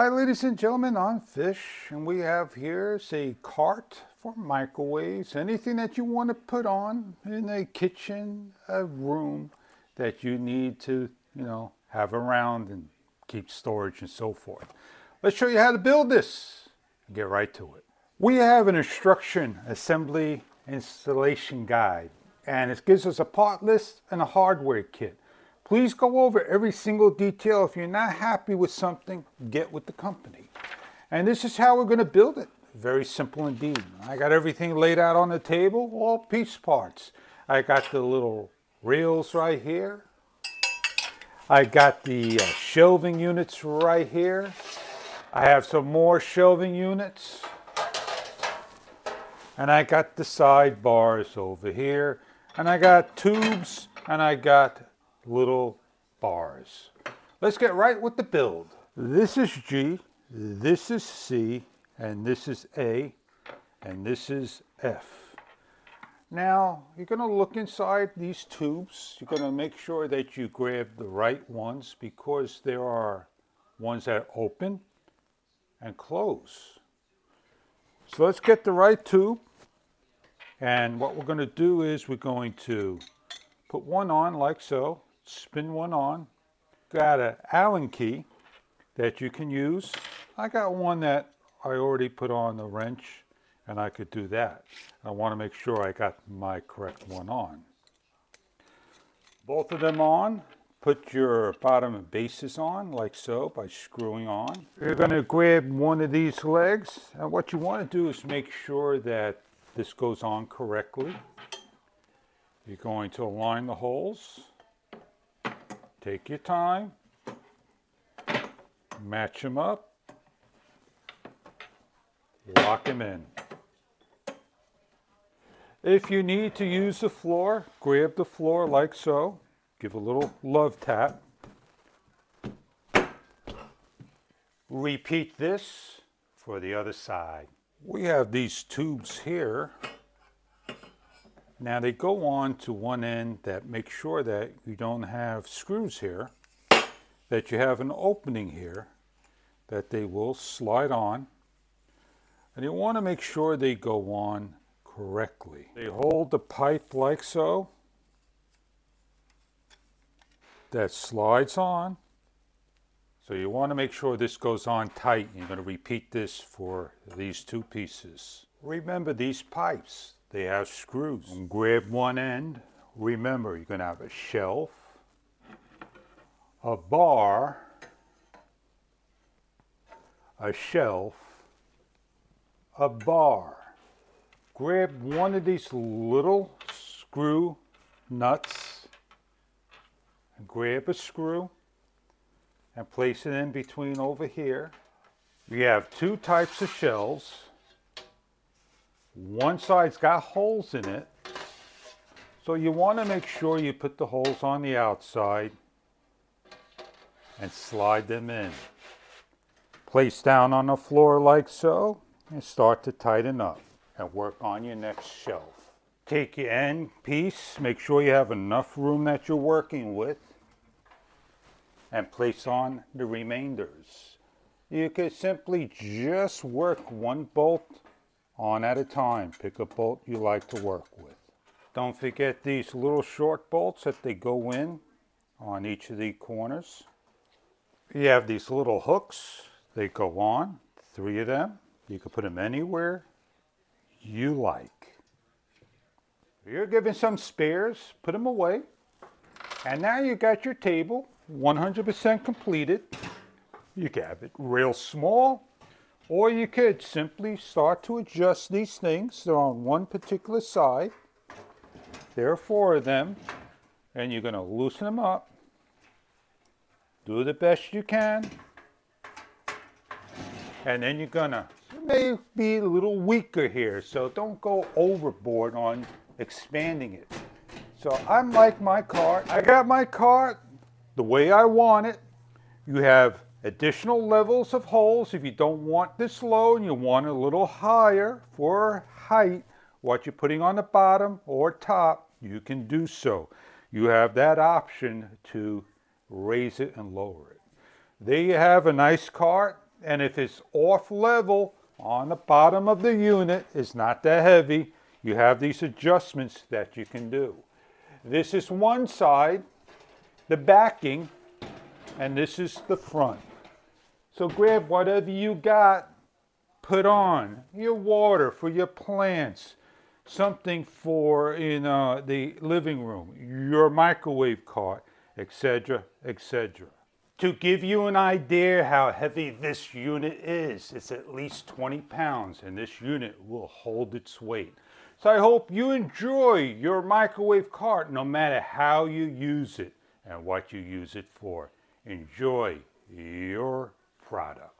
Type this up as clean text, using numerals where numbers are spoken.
Hi ladies and gentlemen, I'm Fish, and we have here a cart for microwaves, anything that you want to put on in a kitchen, a room that you need to, have around and keep storage and so forth. Let's show you how to build this. Get right to it. We have an instruction, assembly, installation guide, and it gives us a part list and a hardware kit. Please go over every single detail. If you're not happy with something, get with the company. And this is how we're going to build it. Very simple indeed. I got everything laid out on the table, all piece parts. I got the little rails right here. I got the shelving units right here. I have some more shelving units. And I got the side bars over here. And I got tubes, and I got little bars. Let's get right with the build. This is G, this is C, and this is A, and this is F. Now, you're going to look inside these tubes. You're going to make sure that you grab the right ones because there are ones that open and close. So let's get the right tube. And what we're going to do is we're going to put one on like so. Spin one on. Got an Allen key that you can use. I got one that I already put on the wrench, and I could do that. I want to make sure I got my correct one on. Both of them on. Put your bottom bases on like so by screwing on. You're going to grab one of these legs, and what you want to do is make sure that this goes on correctly. You're going to align the holes. Take your time, match them up, lock them in. If you need to use the floor, grab the floor like so, give a little love tap. Repeat this for the other side. We have these tubes here. Now they go on to one end that makes sure that you don't have screws here, that you have an opening here that they will slide on, and you want to make sure they go on correctly. They hold the pipe like so, that slides on, so you want to make sure this goes on tight. You're going to repeat this for these two pieces. Remember these pipes. They have screws. And grab one end. Remember, you're going to have a shelf, a bar, a shelf, a bar. Grab one of these little screw nuts and grab a screw and place it in between over here. We have two types of shelves. One side's got holes in it, so you want to make sure you put the holes on the outside and slide them in. Place down on the floor like so and start to tighten up and work on your next shelf. Take your end piece, make sure you have enough room that you're working with, and place on the remainders. You could simply just work one bolt on at a time. Pick a bolt you like to work with. Don't forget these little short bolts that they go in on each of the corners. You have these little hooks. They go on, 3 of them. You can put them anywhere you like. If you're given some spares, put them away. And now you got your table 100% completed. You can have it real small, or you could simply start to adjust these things. They're on one particular side. There are 4 of them, and you're going to loosen them up. Do the best you can. And then you're going to, it may be a little weaker here, so don't go overboard on expanding it. So I'm like my cart. I got my cart the way I want it. You have additional levels of holes if you don't want this low and you want it a little higher for height. What you're putting on the bottom or top, you can do so. You have that option to raise it and lower it. There you have a nice cart. And if it's off level on the bottom of the unit, it's not that heavy, you have these adjustments that you can do. This is one side, the backing, and this is the front. So grab whatever you got, put on your water for your plants, something for the living room, your microwave cart, etc., etc. To give you an idea how heavy this unit is, it's at least 20 pounds, and this unit will hold its weight. So I hope you enjoy your microwave cart no matter how you use it and what you use it for. Enjoy your product.